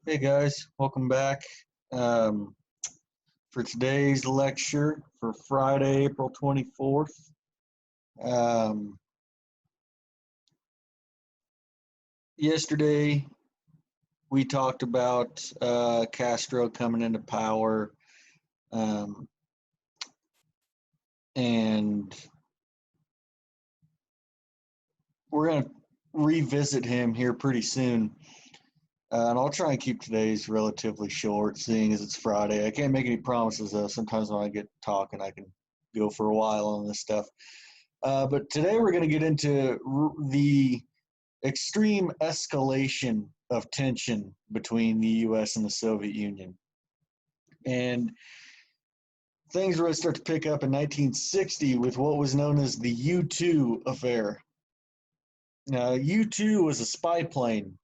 Hey guys, welcome back um, for today's lecture for Friday, April 24th. Um, Yesterday, we talked about Castro coming into power, um, and we're going to revisit him here pretty soon. And I'll try and keep today's relatively short, seeing as it's Friday. I can't make any promises, though. Sometimes when I get talking, I can go for a while on this stuff. But today we're going to get into the extreme escalation of tension between the US and the Soviet Union. And things really start to pick up in 1960 with what was known as the U 2 affair. Now, U 2 was a spy plane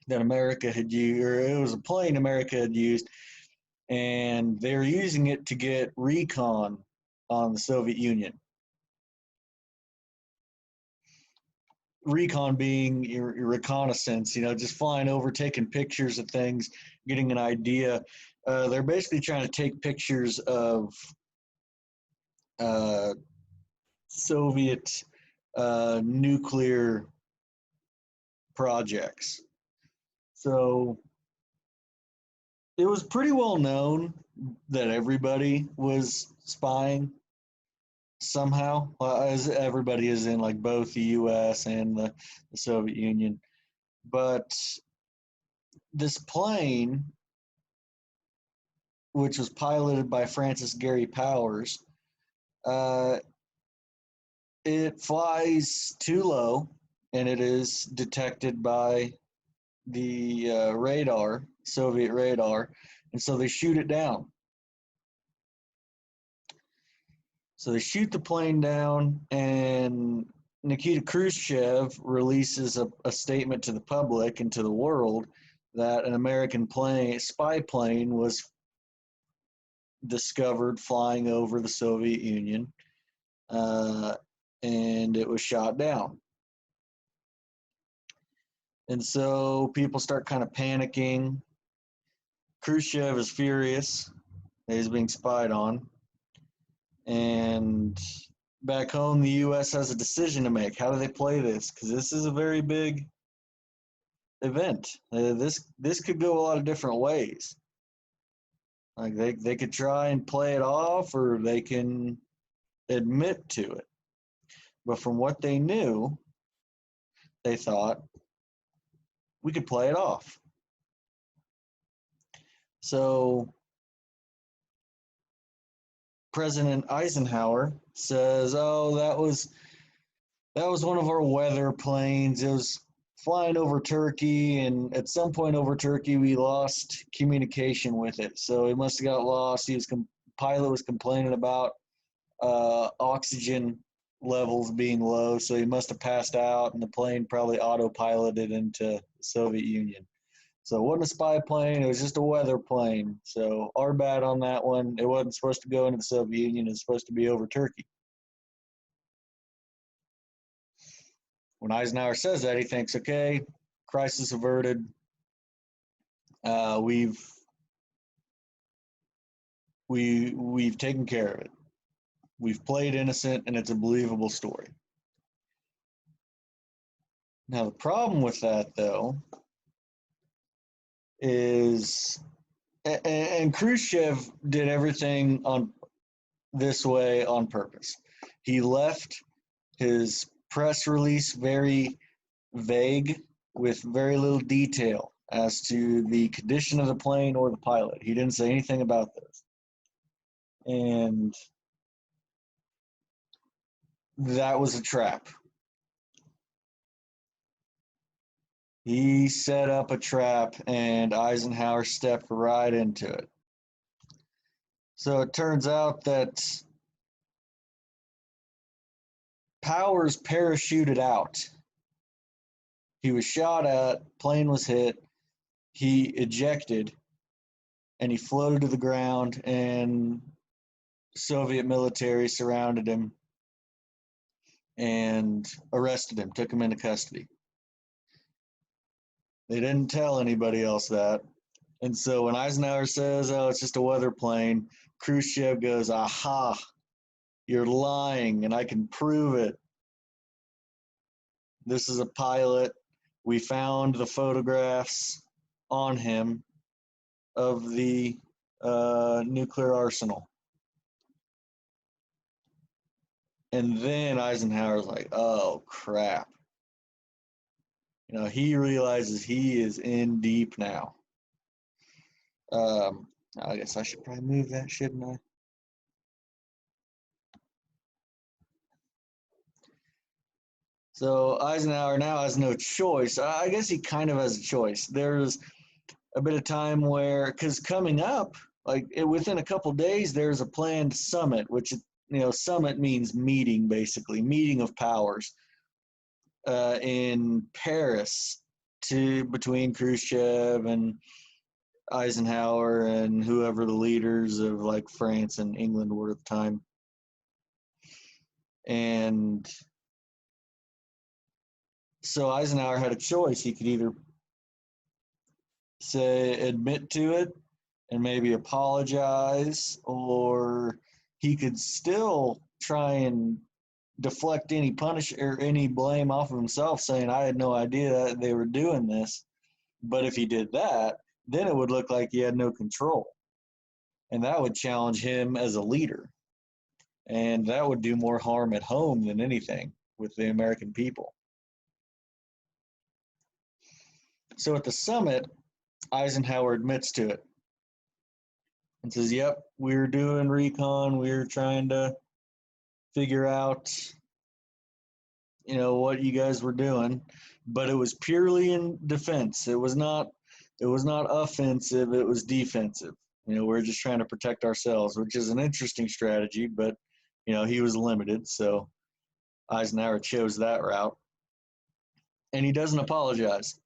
that America had used, or it was a plane America had used, and they were using it to get recon on the Soviet Union. Recon being your reconnaissance, just flying over, taking pictures of things, getting an idea. They're basically trying to take pictures of uh, Soviet nuclear projects. So it was pretty well known that everybody was spying somehow, as everybody is in like both the US and the Soviet Union. But this plane, which was piloted by Francis Gary Powers, uh, it flies too low and it is detected by the radar, Soviet radar, and so they shoot it down. So they shoot the plane down, and Nikita Khrushchev releases a statement to the public and to the world that an American plane, spy plane, was discovered flying over the Soviet Union, uh, and it was shot down. And so people start kind of panicking. Khrushchev is furious that he's being spied on. And back home, the U.S. has a decision to make. How do they play this? Because this is a very big event. This could go a lot of different ways. Like they could try and play it off, or they can admit to it. But from what they knew, they thought we could play it off. So President Eisenhower says, "Oh, that was one of our weather planes. It was flying over Turkey, and at some point over Turkey, we lost communication with it. So it must have got lost. Pilot was complaining about oxygen levels being low, so he must have passed out, and the plane probably autopiloted into the Soviet Union. So it wasn't a spy plane; it was just a weather plane. So our bad on that one. It wasn't supposed to go into the Soviet Union; it was supposed to be over Turkey." When Eisenhower says that, he thinks, "Okay, crisis averted. Uh, we've we've taken care of it. We've played innocent, and it's a believable story." Now the problem with that, though, is and Khrushchev did everything on this way on purpose. He left his press release very vague, with very little detail as to the condition of the plane or the pilot. He didn't say anything about this. And that was a trap. He set up a trap, and Eisenhower stepped right into it. So it turns out that Powers parachuted out. He was shot at, plane was hit, he ejected, and he floated to the ground, and Soviet military surrounded him and arrested him, took him into custody. They didn't tell anybody else that. And so when Eisenhower says, oh, it's just a weather plane, Khrushchev goes, aha, you're lying, and I can prove it. This is a pilot. We found the photographs on him of the nuclear arsenal. And then Eisenhower's like, oh, crap. He realizes he is in deep now. I guess I should probably move that, shouldn't I? So Eisenhower now has no choice. I guess he kind of has a choice. There's a bit of time where, because coming up, within a couple days, there's a planned summit, which, summit means meeting, basically, meeting of powers in Paris between Khrushchev and Eisenhower and whoever the leaders of France and England were at the time. And so Eisenhower had a choice. He could either admit to it and maybe apologize, or he could still try and deflect any any blame off of himself, saying, I had no idea that they were doing this. But if he did that, then it would look like he had no control. And that would challenge him as a leader. And that would do more harm at home than anything with the American people. So at the summit, Eisenhower admits to it and says, yep, we were doing recon. We were trying to figure out, what you guys were doing. But it was purely in defense. It was not offensive. It was defensive. We're just trying to protect ourselves, which is an interesting strategy, but, he was limited. So Eisenhower chose that route. And he doesn't apologize.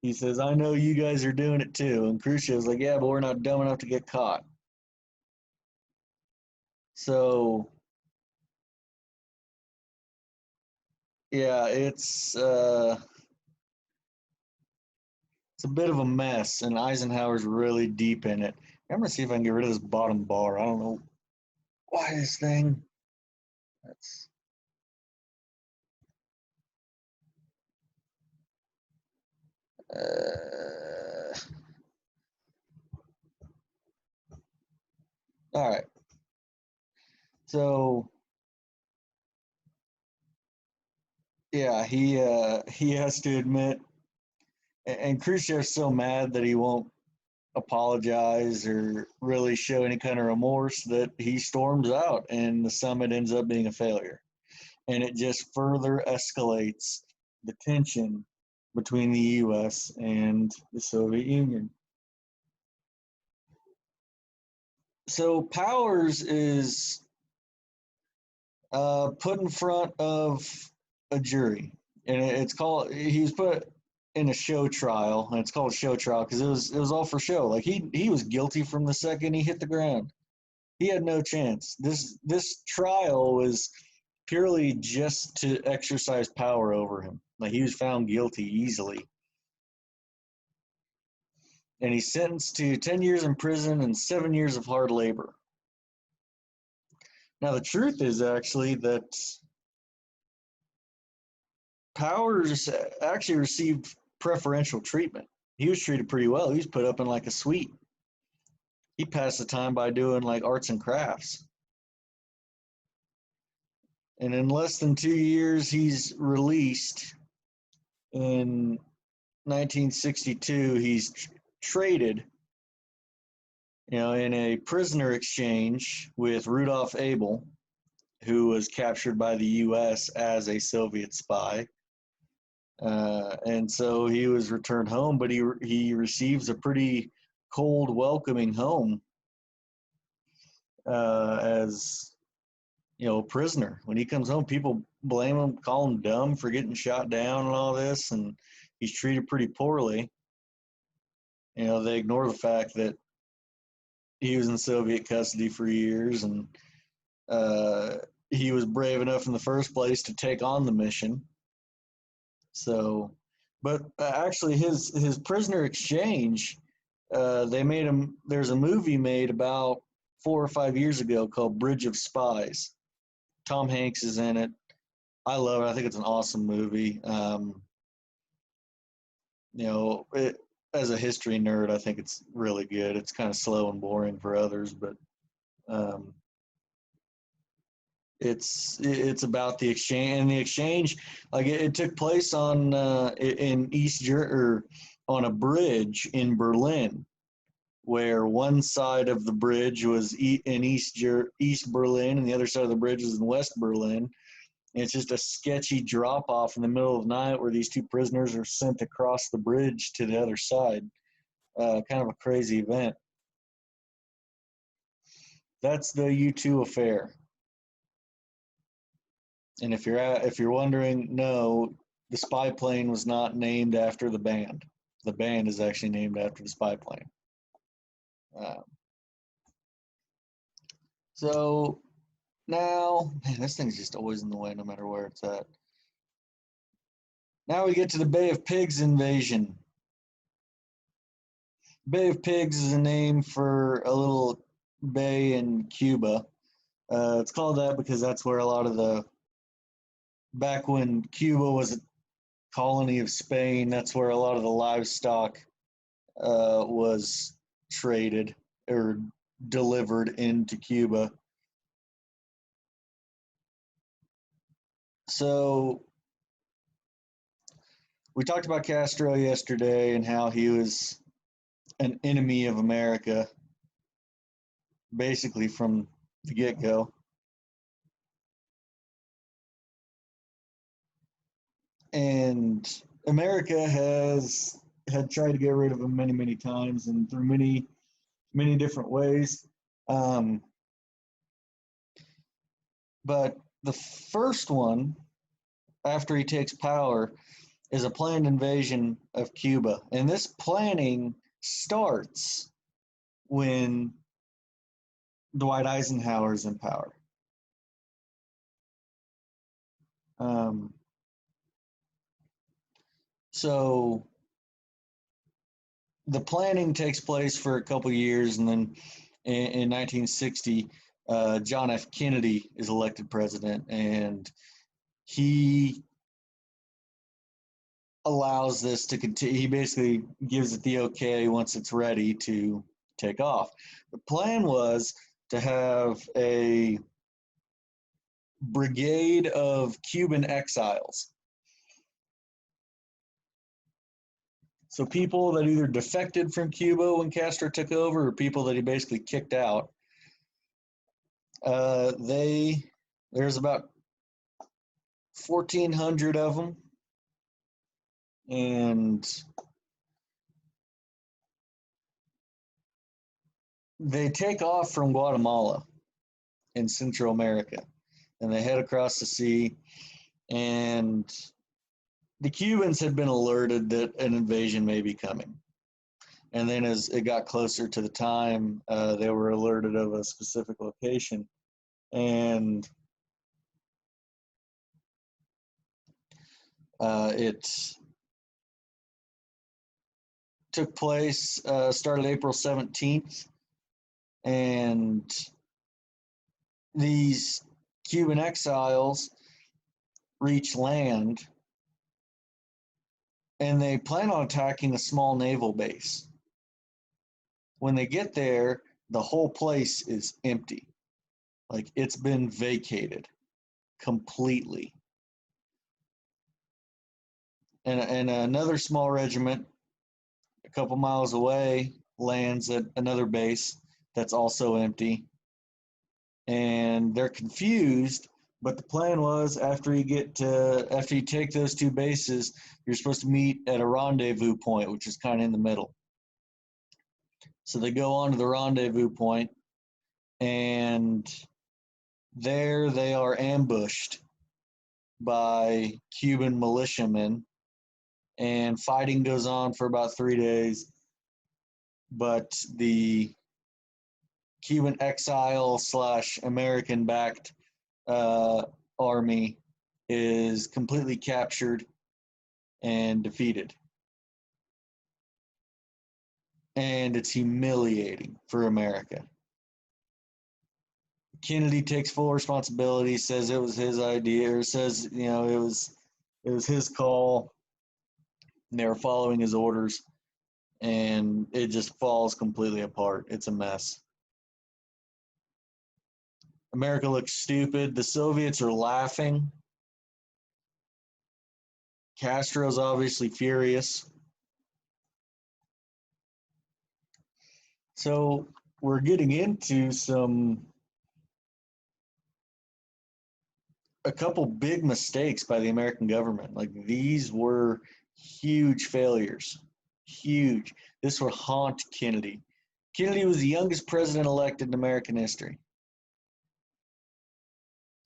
He says, I know you guys are doing it too. And Khrushchev's like, yeah, but we're not dumb enough to get caught. So, yeah, it's a bit of a mess, and Eisenhower's really deep in it. I'm going to see if I can get rid of this bottom bar. I don't know why this thing. That's. All right. So, yeah, he has to admit, and Khrushchev's so mad that he won't apologize or really show any kind of remorse that he storms out, and the summit ends up being a failure. And it just further escalates the tension between the U.S. and the Soviet Union. So Powers is put in front of a jury, and he was put in a show trial, and it's called a show trial because it was all for show. Like he was guilty from the second he hit the ground. He had no chance. This trial was purely just to exercise power over him. Like he was found guilty easily. And he's sentenced to 10 years in prison and 7 years of hard labor. Now, the truth is actually that Powers actually received preferential treatment. He was treated pretty well. He was put up in a suite. He passed the time by doing arts and crafts. And in less than 2 years, he's released. In 1962, he's traded, in a prisoner exchange with Rudolf Abel, who was captured by the U.S. as a Soviet spy. And so he was returned home, but he receives a pretty cold, welcoming home as, a prisoner. When he comes home, people blame him, call him dumb for getting shot down and all this, and he's treated pretty poorly. They ignore the fact that he was in Soviet custody for years, and he was brave enough in the first place to take on the mission. So But actually, his prisoner exchange, they made him. There's a movie made about 4 or 5 years ago called Bridge of Spies. Tom Hanks is in it. I love it. I think it's an awesome movie. You know, as a history nerd, I think it's really good. It's kind of slow and boring for others, but um, it's about the exchange, and the exchange, like it took place on in or on a bridge in Berlin, where one side of the bridge was in East Berlin, and the other side of the bridge was in West Berlin. And it's just a sketchy drop off in the middle of the night where these two prisoners are sent across the bridge to the other side. Kind of a crazy event. That's the U2 affair. And if you're wondering, no, the spy plane was not named after the band. The band is actually named after the spy plane. Uh, so now, man, this thing's just always in the way, no matter where it's at. Now we get to the Bay of Pigs invasion. Bay of Pigs is a name for a little bay in Cuba. It's called that because that's where a lot of back when Cuba was a colony of Spain, that's where a lot of the livestock was traded or delivered into Cuba. So we talked about Castro yesterday and how he was an enemy of America, basically from the get go. And America had tried to get rid of him many, many times and through many, many different ways. Um, but the first one, after he takes power, is a planned invasion of Cuba. And this planning starts when Dwight Eisenhower is in power. Um, so the planning takes place for a couple years, and then in 1960, John F. Kennedy is elected president, and he allows this to continue. He basically gives it the okay once it's ready to take off. The plan was to have a brigade of Cuban exiles. So people that either defected from Cuba when Castro took over, or people that he basically kicked out. There's about 1,400 of them, and they take off from Guatemala in Central America, and they head across the sea. And the Cubans had been alerted that an invasion may be coming. And then as it got closer to the time, they were alerted of a specific location. And it took place, started April 17th. And these Cuban exiles reach land, and they plan on attacking a small naval base. When they get there, the whole place is empty. Like, it's been vacated completely. And another small regiment a couple miles away lands at another base that's also empty. And they're confused, but the plan was after you take those two bases, you're supposed to meet at a rendezvous point, which is kind of in the middle. So they go on to the rendezvous point, and there they are ambushed by Cuban militiamen, and fighting goes on for about 3 days. But the Cuban exile / American backed army is completely captured, and defeated. And it's humiliating for America. Kennedy takes full responsibility, says it was his idea, or says, it was his call, and they were following his orders, and it just falls completely apart. It's a mess. America looks stupid. The Soviets are laughing. Castro's obviously furious. So we're getting into a couple big mistakes by the American government. Like, these were huge failures. Huge. This would haunt Kennedy. Kennedy was the youngest president elected in American history.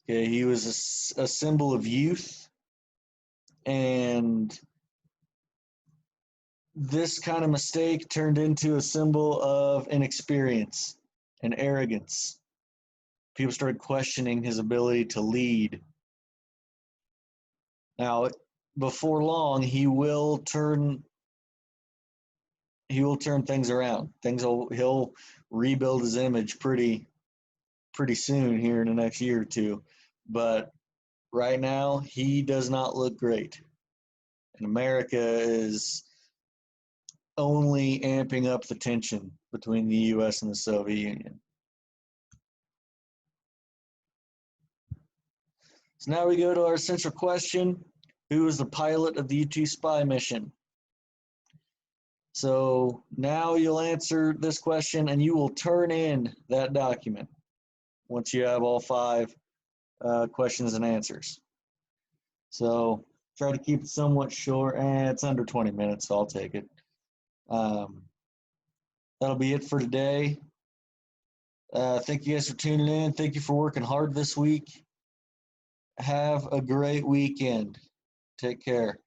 Okay, he was a symbol of youth, and this kind of mistake turned into a symbol of inexperience and arrogance. People started questioning his ability to lead. Now, before long, he will turn things around. He'll rebuild his image pretty soon here in the next year or two. But right now, he does not look great. And America is only amping up the tension between the U.S. and the Soviet Union. So now we go to our central question. Who was the pilot of the U-2 spy mission? So now you'll answer this question, and you will turn in that document once you have all 5 questions and answers. So try to keep it somewhat short. It's under 20 minutes, so I'll take it. That'll be it for today. Thank you guys for tuning in. Thank you for working hard this week. Have a great weekend. Take care.